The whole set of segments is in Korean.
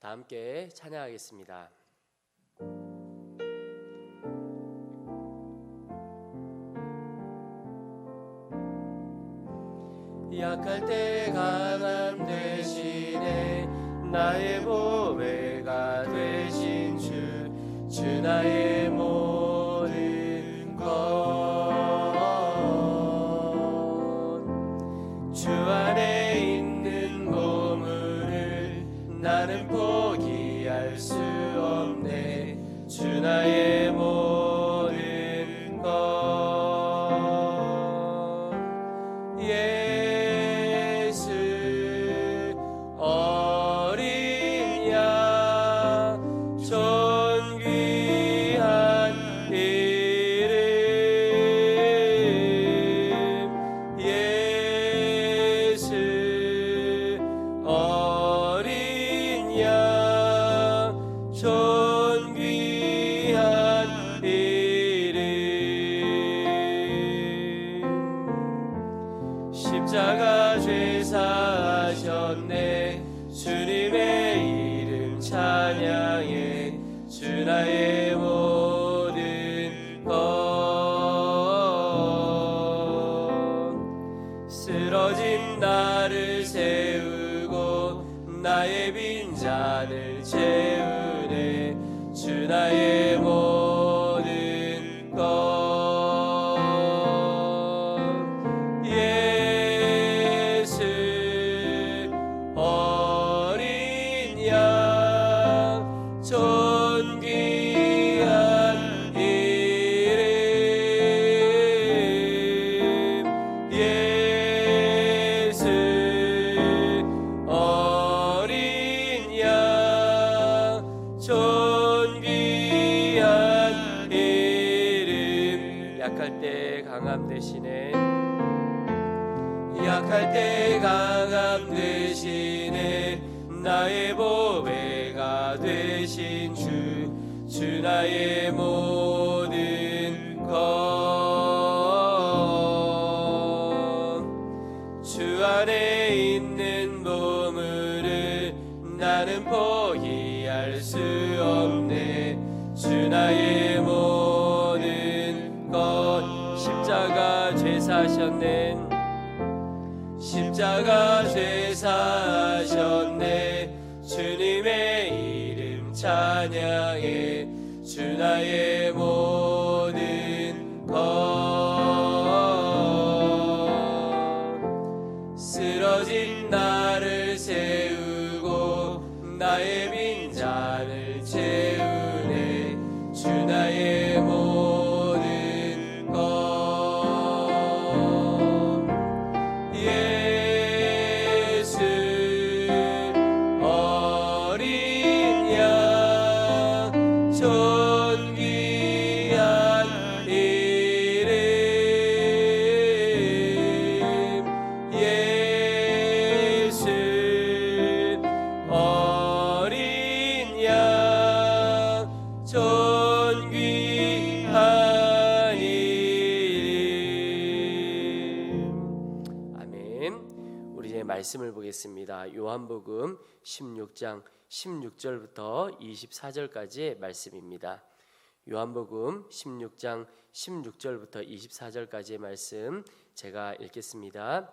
다 함께 찬양하겠습니다. 약할 때 강함 대신에 나의 보배가 되신 주 나의 모든 것, 주 안에 있는 보물을 나는 포기할 수 없네. 주 나의 모든 것, 예수 어린 양 존귀한 이름, 예수 어린 양 존귀한 이름, 십자가 죄 사하셨네. 주님의 이름 찬양해. 주 나의 모든 것, 쓰러진 나를 세우고 나의 빈잔을 채우네. 주 나의 모든 것, 예수 어린 양 존귀한 이름, 예수 어린 양 존귀한 이름. 약할 때 강함 대신에, 약할 때 강함 대신에 나의 보배가 되신 주 나의 모든 것, 주 안에 있는 보물을 나는 포기할 수 없네. 주 나의 모든 것, 십자가 죄 사셨네. 십자가 죄 사하셨네. 주님의 이름 찬양해. 주 나의 모든 것, 쓰러진 나를 세우고 나의 빈잔을 채우네. 주 나의 모든 것, 예수 어린 양 존귀한 이름, 예수 어린 양 존귀한 이름. 아멘. 우리 이제 말씀을 보겠습니다. 요한복음 16장 16절부터 24절까지의 말씀입니다. 요한복음 16장 16절부터 24절까지의 말씀 제가 읽겠습니다.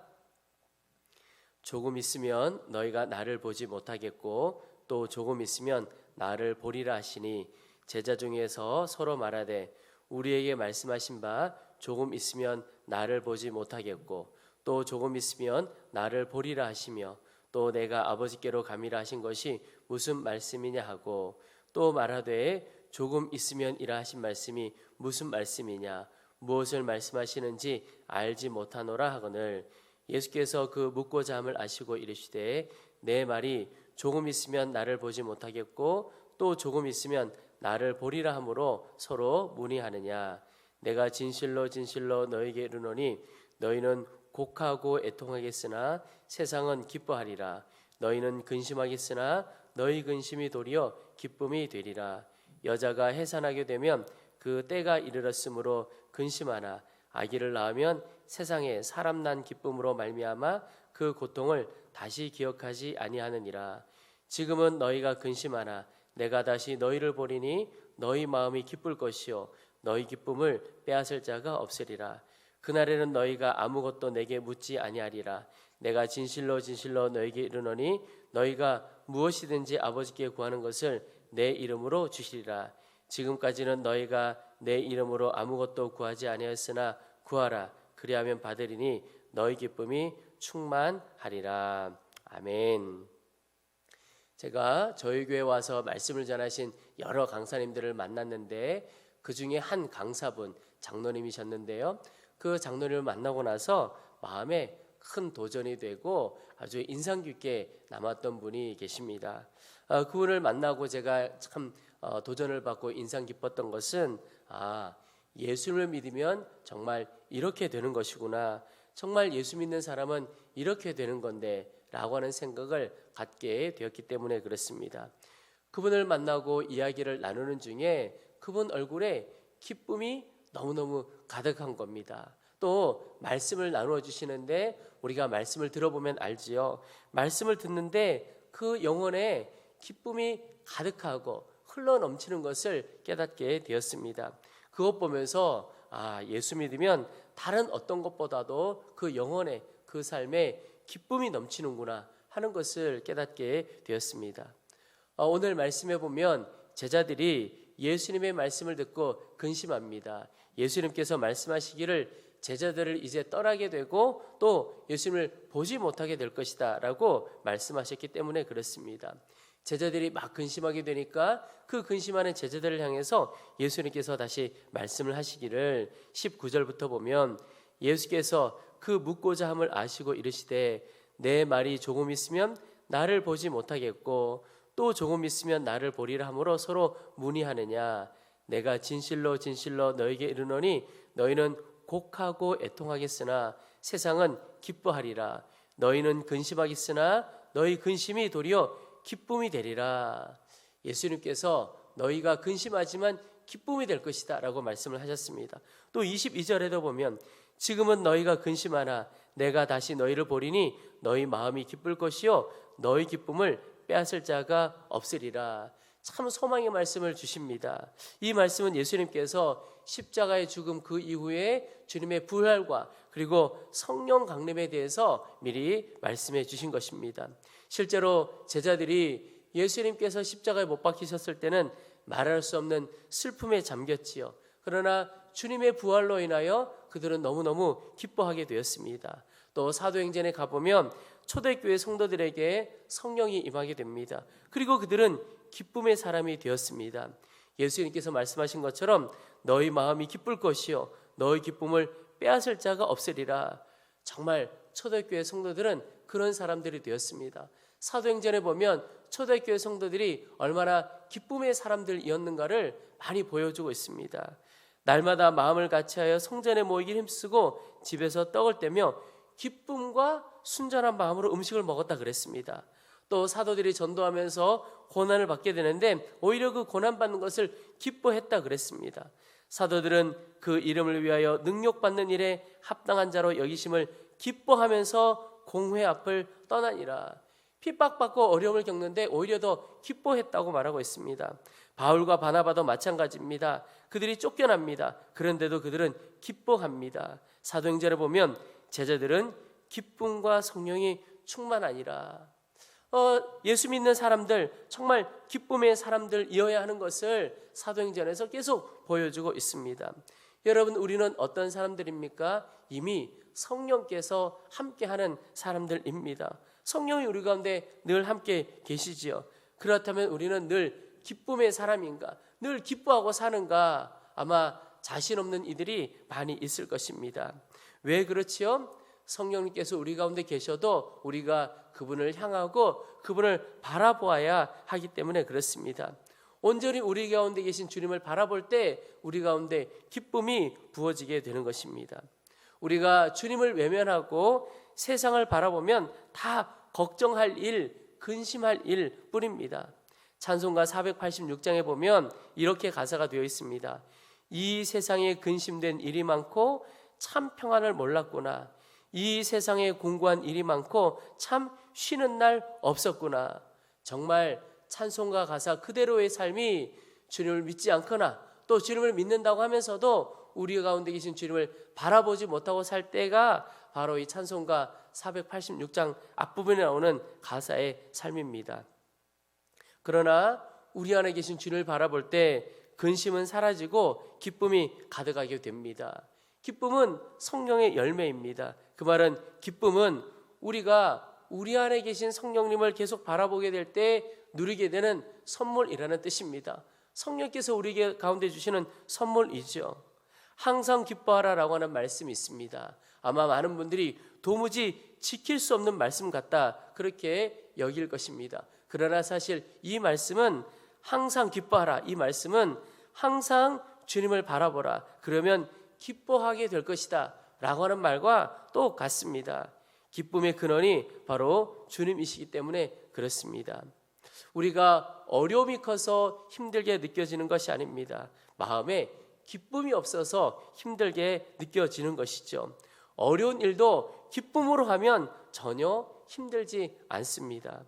조금 있으면 너희가 나를 보지 못하겠고 또 조금 있으면 나를 보리라 하시니, 제자 중에서 서로 말하되 우리에게 말씀하신 바 조금 있으면 나를 보지 못하겠고 또 조금 있으면 나를 보리라 하시며 또 내가 아버지께로 가미라 하신 것이 무슨 말씀이냐 하고, 또 말하되 조금 있으면이라 하신 말씀이 무슨 말씀이냐, 무엇을 말씀하시는지 알지 못하노라 하거늘, 예수께서 그 묻고자 함을 아시고 이르시되 내 말이 조금 있으면 나를 보지 못하겠고 또 조금 있으면 나를 보리라 함으로 서로 문의하느냐. 내가 진실로 진실로 너희에게 이르노니 너희는 곡하고 애통하겠으나 세상은 기뻐하리라. 너희는 근심하겠으나 너희 근심이 도리어 기쁨이 되리라. 여자가 해산하게 되면 그 때가 이르렀으므로 근심하나 아기를 낳으면 세상에 사람 난 기쁨으로 말미암아 그 고통을 다시 기억하지 아니하느니라. 지금은 너희가 근심하나 내가 다시 너희를 보리니 너희 마음이 기쁠 것이요 너희 기쁨을 빼앗을 자가 없으리라. 그날에는 너희가 아무것도 내게 묻지 아니하리라. 내가 진실로 진실로 너희에게 이르노니 너희가 무엇이든지 아버지께 구하는 것을 내 이름으로 주시리라. 지금까지는 너희가 내 이름으로 아무것도 구하지 아니하였으나 구하라. 그리하면 받으리니 너희 기쁨이 충만하리라. 아멘. 제가 저희 교회 와서 말씀을 전하신 여러 강사님들을 만났는데 그 중에 한 강사분 장로님이셨는데요. 그 장로님을 만나고 나서 마음에 큰 도전이 되고 아주 인상 깊게 남았던 분이 계십니다. 그분을 만나고 제가 참 도전을 받고 인상 깊었던 것은 예수를 믿으면 정말 이렇게 되는 것이구나. 정말 예수 믿는 사람은 이렇게 되는 건데 라고 하는 생각을 갖게 되었기 때문에 그렇습니다. 그분을 만나고 이야기를 나누는 중에 그분 얼굴에 기쁨이 너무너무 가득한 겁니다. 또 말씀을 나누어 주시는데 우리가 말씀을 들어보면 알지요. 말씀을 듣는데 그 영혼에 기쁨이 가득하고 흘러넘치는 것을 깨닫게 되었습니다. 그것 보면서 예수 믿으면 다른 어떤 것보다도 그 영혼에 그 삶에 기쁨이 넘치는구나 하는 것을 깨닫게 되었습니다. 오늘 말씀에 보면 제자들이 예수님의 말씀을 듣고 근심합니다. 예수님께서 말씀하시기를 제자들을 이제 떠나게 되고 또 예수님을 보지 못하게 될 것이다 라고 말씀하셨기 때문에 그렇습니다. 제자들이 막 근심하게 되니까 그 근심하는 제자들을 향해서 예수님께서 다시 말씀을 하시기를 19절부터 보면 예수께서 그 묻고자 함을 아시고 이르시되 내 말이 조금 있으면 나를 보지 못하겠고 또 조금 있으면 나를 보리라 함으로 서로 문의하느냐. 내가 진실로 진실로 너에게 이르노니 너희는 곡하고 애통하겠으나 세상은 기뻐하리라. 너희는 근심하겠으나 너희 근심이 도리어 기쁨이 되리라. 예수님께서 너희가 근심하지만 기쁨이 될 것이다 라고 말씀을 하셨습니다. 또 22절에도 보면 지금은 너희가 근심하나 내가 다시 너희를 보리니 너희 마음이 기쁠 것이요 너희 기쁨을 빼앗을 자가 없으리라. 참 소망의 말씀을 주십니다. 이 말씀은 예수님께서 십자가의 죽음 그 이후에 주님의 부활과 그리고 성령 강림에 대해서 미리 말씀해 주신 것입니다. 실제로 제자들이 예수님께서 십자가에 못 박히셨을 때는 말할 수 없는 슬픔에 잠겼지요. 그러나 주님의 부활로 인하여 그들은 너무너무 기뻐하게 되었습니다. 또 사도행전에 가보면 초대교회 성도들에게 성령이 임하게 됩니다. 그리고 그들은 기쁨의 사람이 되었습니다. 예수님께서 말씀하신 것처럼 너희 마음이 기쁠 것이요 너희 기쁨을 빼앗을 자가 없으리라. 정말 초대교회 성도들은 그런 사람들이 되었습니다. 사도행전에 보면 초대교회 성도들이 얼마나 기쁨의 사람들이었는가를 많이 보여주고 있습니다. 날마다 마음을 같이하여 성전에 모이기 힘쓰고 집에서 떡을 떼며 기쁨과 순전한 마음으로 음식을 먹었다 그랬습니다. 또 사도들이 전도하면서 고난을 받게 되는데 오히려 그 고난받는 것을 기뻐했다 그랬습니다. 사도들은 그 이름을 위하여 능력받는 일에 합당한 자로 여기심을 기뻐하면서 공회 앞을 떠나니라. 핍박받고 어려움을 겪는데 오히려 더 기뻐했다고 말하고 있습니다. 바울과 바나바도 마찬가지입니다. 그들이 쫓겨납니다. 그런데도 그들은 기뻐합니다. 사도행전에 보면 제자들은 기쁨과 성령이 충만하니라. 예수 믿는 사람들 정말 기쁨의 사람들이어야 하는 것을 사도행전에서 계속 보여주고 있습니다. 여러분 우리는 어떤 사람들입니까? 이미 성령께서 함께하는 사람들입니다. 성령이 우리 가운데 늘 함께 계시지요. 그렇다면 우리는 늘 기쁨의 사람인가? 늘 기뻐하고 사는가? 아마 자신 없는 이들이 많이 있을 것입니다. 왜 그렇지요? 성령님께서 우리 가운데 계셔도 우리가 그분을 향하고 그분을 바라보아야 하기 때문에 그렇습니다. 온전히 우리 가운데 계신 주님을 바라볼 때 우리 가운데 기쁨이 부어지게 되는 것입니다. 우리가 주님을 외면하고 세상을 바라보면 다 걱정할 일, 근심할 일 뿐입니다. 찬송가 486장에 보면 이렇게 가사가 되어 있습니다. 이 세상에 근심된 일이 많고 참 평안을 몰랐구나. 이 세상에 공고한 일이 많고 참 쉬는 날 없었구나. 정말 찬송가 가사 그대로의 삶이 주님을 믿지 않거나 또 주님을 믿는다고 하면서도 우리 가운데 계신 주님을 바라보지 못하고 살 때가 바로 이 찬송가 486장 앞부분에 나오는 가사의 삶입니다. 그러나 우리 안에 계신 주님을 바라볼 때 근심은 사라지고 기쁨이 가득하게 됩니다. 기쁨은 성령의 열매입니다. 그 말은 기쁨은 우리가 우리 안에 계신 성령님을 계속 바라보게 될 때 누리게 되는 선물이라는 뜻입니다. 성령께서 우리 가운데 주시는 선물이죠. 항상 기뻐하라라고 하는 말씀이 있습니다. 아마 많은 분들이 도무지 지킬 수 없는 말씀 같다 그렇게 여길 것입니다. 그러나 사실 이 말씀은 항상 기뻐하라, 이 말씀은 항상 주님을 바라보라, 그러면 기뻐하게 될 것이다 라고 하는 말과 똑같습니다. 기쁨의 근원이 바로 주님이시기 때문에 그렇습니다. 우리가 어려움이 커서 힘들게 느껴지는 것이 아닙니다. 마음에 기쁨이 없어서 힘들게 느껴지는 것이죠. 어려운 일도 기쁨으로 하면 전혀 힘들지 않습니다.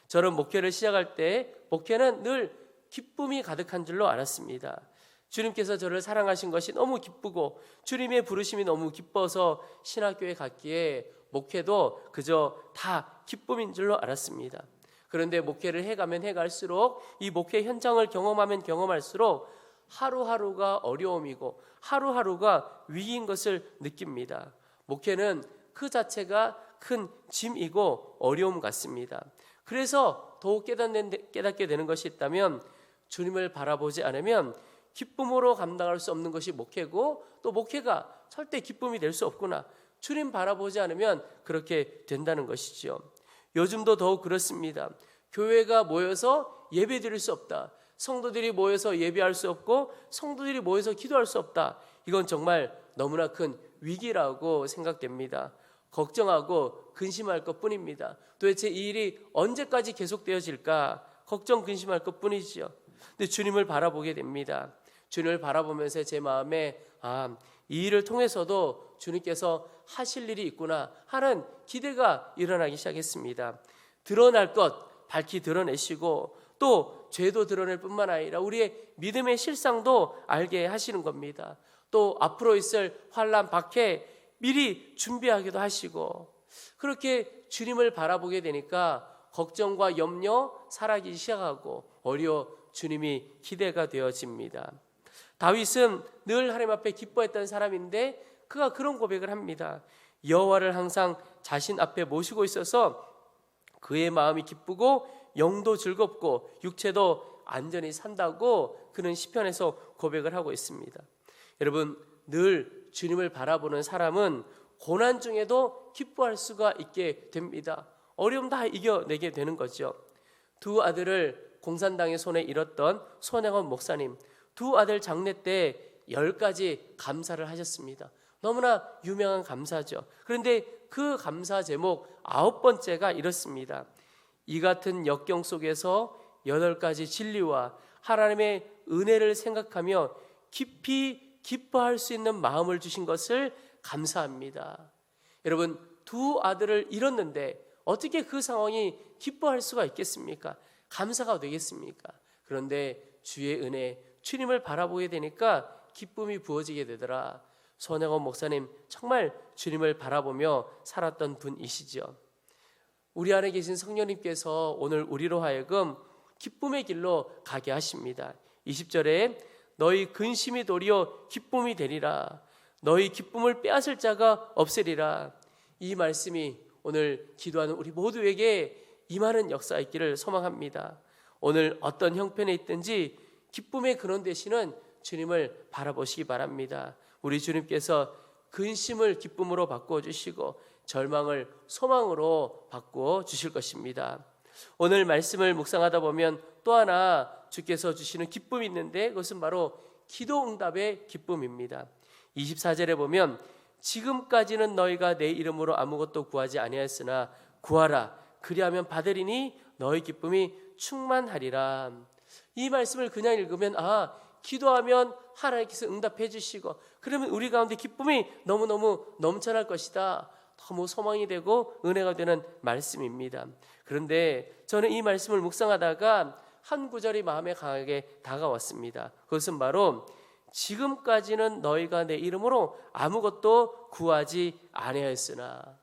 저는 목회를 시작할 때 목회는 늘 기쁨이 가득한 줄로 알았습니다. 주님께서 저를 사랑하신 것이 너무 기쁘고 주님의 부르심이 너무 기뻐서 신학교에 갔기에 목회도 그저 다 기쁨인 줄로 알았습니다. 그런데 목회를 해가면 해갈수록 이 목회 현장을 경험하면 경험할수록 하루하루가 어려움이고 하루하루가 위기인 것을 느낍니다. 목회는 그 자체가 큰 짐이고 어려움 같습니다. 그래서 더욱 깨닫게 되는 것이 있다면 주님을 바라보지 않으면 기쁨으로 감당할 수 없는 것이 목회고 또 목회가 절대 기쁨이 될 수 없구나. 주님 바라보지 않으면 그렇게 된다는 것이죠. 요즘도 더욱 그렇습니다. 교회가 모여서 예배 드릴 수 없다. 성도들이 모여서 예배할 수 없고 성도들이 모여서 기도할 수 없다. 이건 정말 너무나 큰 위기라고 생각됩니다. 걱정하고 근심할 것뿐입니다. 도대체 이 일이 언제까지 계속되어질까 걱정 근심할 것뿐이지요. 근데 주님을 바라보게 됩니다. 주님을 바라보면서 제 마음에 이 일을 통해서도 주님께서 하실 일이 있구나 하는 기대가 일어나기 시작했습니다. 드러날 것 밝히 드러내시고 또 죄도 드러낼 뿐만 아니라 우리의 믿음의 실상도 알게 하시는 겁니다. 또 앞으로 있을 환난 박해 미리 준비하기도 하시고 그렇게 주님을 바라보게 되니까 걱정과 염려 사라지기 시작하고 오히려 주님이 기대가 되어집니다. 다윗은 늘 하나님 앞에 기뻐했던 사람인데 그가 그런 고백을 합니다. 여호와를 항상 자신 앞에 모시고 있어서 그의 마음이 기쁘고 영도 즐겁고 육체도 안전히 산다고 그는 시편에서 고백을 하고 있습니다. 여러분, 늘 주님을 바라보는 사람은 고난 중에도 기뻐할 수가 있게 됩니다. 어려움 다 이겨내게 되는 거죠. 두 아들을 공산당의 손에 잃었던 손혜원 목사님, 두 아들 장례 때 10가지 감사를 하셨습니다. 너무나 유명한 감사죠. 그런데 그 감사 제목 9번째가 이렇습니다. 이 같은 역경 속에서 8가지 진리와 하나님의 은혜를 생각하며 깊이 기뻐할 수 있는 마음을 주신 것을 감사합니다. 여러분, 두 아들을 잃었는데 어떻게 그 상황이 기뻐할 수가 있겠습니까? 감사가 되겠습니까? 그런데 주의 은혜, 주님을 바라보게 되니까 기쁨이 부어지게 되더라. 손혜원 목사님 정말 주님을 바라보며 살았던 분이시죠. 우리 안에 계신 성령님께서 오늘 우리로 하여금 기쁨의 길로 가게 하십니다. 20절에 너희 근심이 도리어 기쁨이 되리라. 너희 기쁨을 빼앗을 자가 없으리라. 이 말씀이 오늘 기도하는 우리 모두에게 임하는 역사 있기를 소망합니다. 오늘 어떤 형편에 있든지 기쁨의 근원 되시는 주님을 바라보시기 바랍니다. 우리 주님께서 근심을 기쁨으로 바꾸어 주시고 절망을 소망으로 바꾸어 주실 것입니다. 오늘 말씀을 묵상하다 보면 또 하나 주께서 주시는 기쁨이 있는데 그것은 바로 기도 응답의 기쁨입니다. 24절에 보면 지금까지는 너희가 내 이름으로 아무것도 구하지 아니하였으나 구하라 그리하면 받으리니 너희 기쁨이 충만하리라. 이 말씀을 그냥 읽으면 기도하면 하나님께서 응답해 주시고 그러면 우리 가운데 기쁨이 너무너무 넘쳐날 것이다. 너무 소망이 되고 은혜가 되는 말씀입니다. 그런데 저는 이 말씀을 묵상하다가 한 구절이 마음에 강하게 다가왔습니다. 그것은 바로 지금까지는 너희가 내 이름으로 아무것도 구하지 아니하였으나,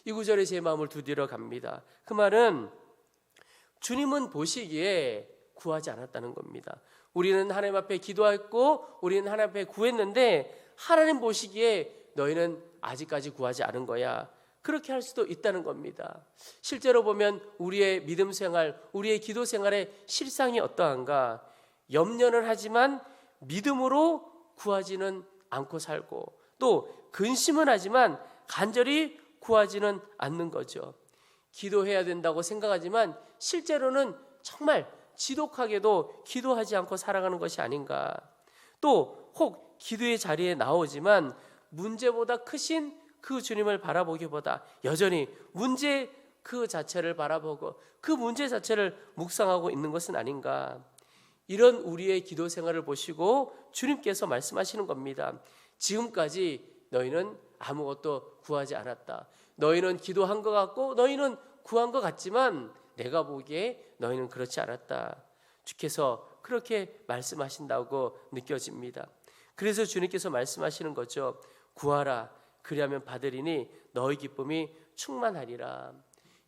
이 구절에 제 마음을 두드려 갑니다. 그 말은 주님은 보시기에 구하지 않았다는 겁니다. 우리는 하나님 앞에 기도했고 우리는 하나님 앞에 구했는데 하나님 보시기에 너희는 아직까지 구하지 않은 거야, 그렇게 할 수도 있다는 겁니다. 실제로 보면 우리의 믿음 생활, 우리의 기도 생활의 실상이 어떠한가? 염려는 하지만 믿음으로 구하지는 않고 살고, 또 근심은 하지만 간절히 구하지는 않는 거죠. 기도해야 된다고 생각하지만 실제로는 정말 지독하게도 기도하지 않고 살아가는 것이 아닌가. 또 혹 기도의 자리에 나오지만 문제보다 크신 그 주님을 바라보기보다 여전히 문제 그 자체를 바라보고 그 문제 자체를 묵상하고 있는 것은 아닌가. 이런 우리의 기도 생활을 보시고 주님께서 말씀하시는 겁니다. 지금까지 너희는 아무것도 구하지 않았다. 너희는 기도한 것 같고 너희는 구한 것 같지만 내가 보기에 너희는 그렇지 않았다. 주께서 그렇게 말씀하신다고 느껴집니다. 그래서 주님께서 말씀하시는 거죠. 구하라, 그리하면 받으리니 너희 기쁨이 충만하리라.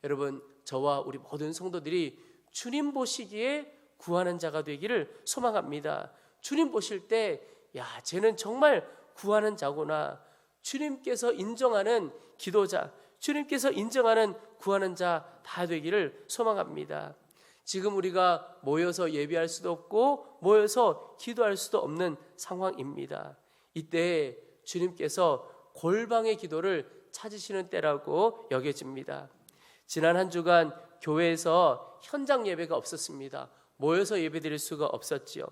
여러분, 저와 우리 모든 성도들이 주님 보시기에 구하는 자가 되기를 소망합니다. 주님 보실 때, 야, 쟤는 정말 구하는 자구나. 주님께서 인정하는 기도자, 주님께서 인정하는 구하는 자 다 되기를 소망합니다. 지금 우리가 모여서 예배할 수도 없고 모여서 기도할 수도 없는 상황입니다. 이때 주님께서 골방의 기도를 찾으시는 때라고 여겨집니다. 지난 한 주간 교회에서 현장 예배가 없었습니다. 모여서 예배드릴 수가 없었지요.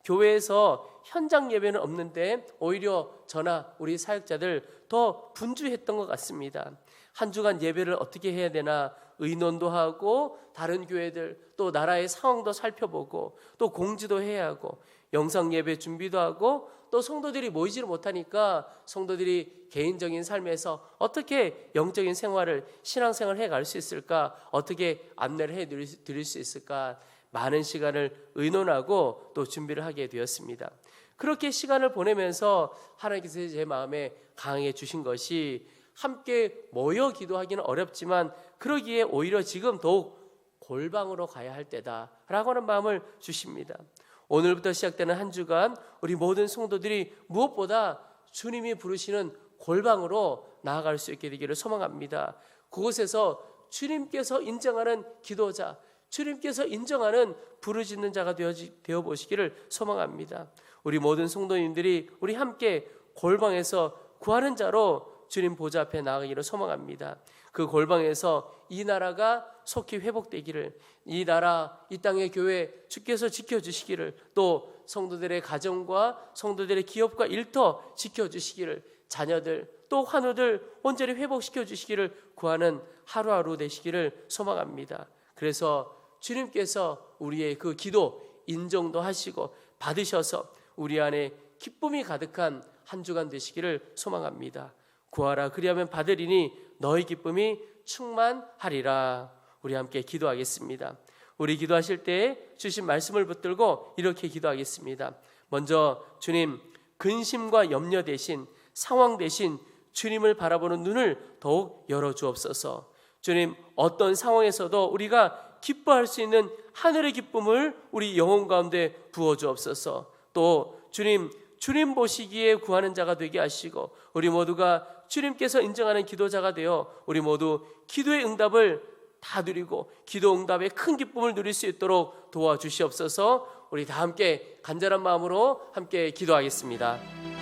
교회에서 현장 예배는 없는데 오히려 저나 우리 사역자들 더 분주했던 것 같습니다. 한 주간 예배를 어떻게 해야 되나 의논도 하고 다른 교회들 또 나라의 상황도 살펴보고 또 공지도 해야 하고 영상 예배 준비도 하고 또 성도들이 모이지를 못하니까 성도들이 개인적인 삶에서 어떻게 영적인 생활을 신앙생활을 해갈 수 있을까, 어떻게 안내를 해드릴 수 있을까, 많은 시간을 의논하고 또 준비를 하게 되었습니다. 그렇게 시간을 보내면서 하나님께서 제 마음에 강하게 주신 것이 함께 모여 기도하기는 어렵지만 그러기에 오히려 지금 더욱 골방으로 가야 할 때다라고 하는 마음을 주십니다. 오늘부터 시작되는 한 주간 우리 모든 성도들이 무엇보다 주님이 부르시는 골방으로 나아갈 수 있게 되기를 소망합니다. 그곳에서 주님께서 인정하는 기도자, 주님께서 인정하는 부르짖는 자가 되어 보시기를 소망합니다. 우리 모든 성도님들이 우리 함께 골방에서 구하는 자로 주님 보좌 앞에 나아가기를 소망합니다. 그 골방에서 이 나라가 속히 회복되기를, 이 나라, 이 땅의 교회 주께서 지켜주시기를, 또 성도들의 가정과 성도들의 기업과 일터 지켜주시기를, 자녀들 또 환우들 온전히 회복시켜 주시기를 구하는 하루하루 되시기를 소망합니다. 그래서 주님께서 우리의 그 기도 인정도 하시고 받으셔서 우리 안에 기쁨이 가득한 한 주간 되시기를 소망합니다. 구하라, 그리하면 받으리니 너희 기쁨이 충만하리라. 우리 함께 기도하겠습니다. 우리 기도하실 때 주신 말씀을 붙들고 이렇게 기도하겠습니다. 먼저 주님, 근심과 염려 대신, 상황 대신 주님을 바라보는 눈을 더욱 열어주옵소서. 주님, 어떤 상황에서도 우리가 기뻐할 수 있는 하늘의 기쁨을 우리 영혼 가운데 부어주옵소서. 또 주님 보시기에 구하는 자가 되게 하시고 우리 모두가 주님께서 인정하는 기도자가 되어 우리 모두 기도의 응답을 다 누리고 기도 응답의 큰 기쁨을 누릴 수 있도록 도와주시옵소서. 우리 다 함께 간절한 마음으로 함께 기도하겠습니다.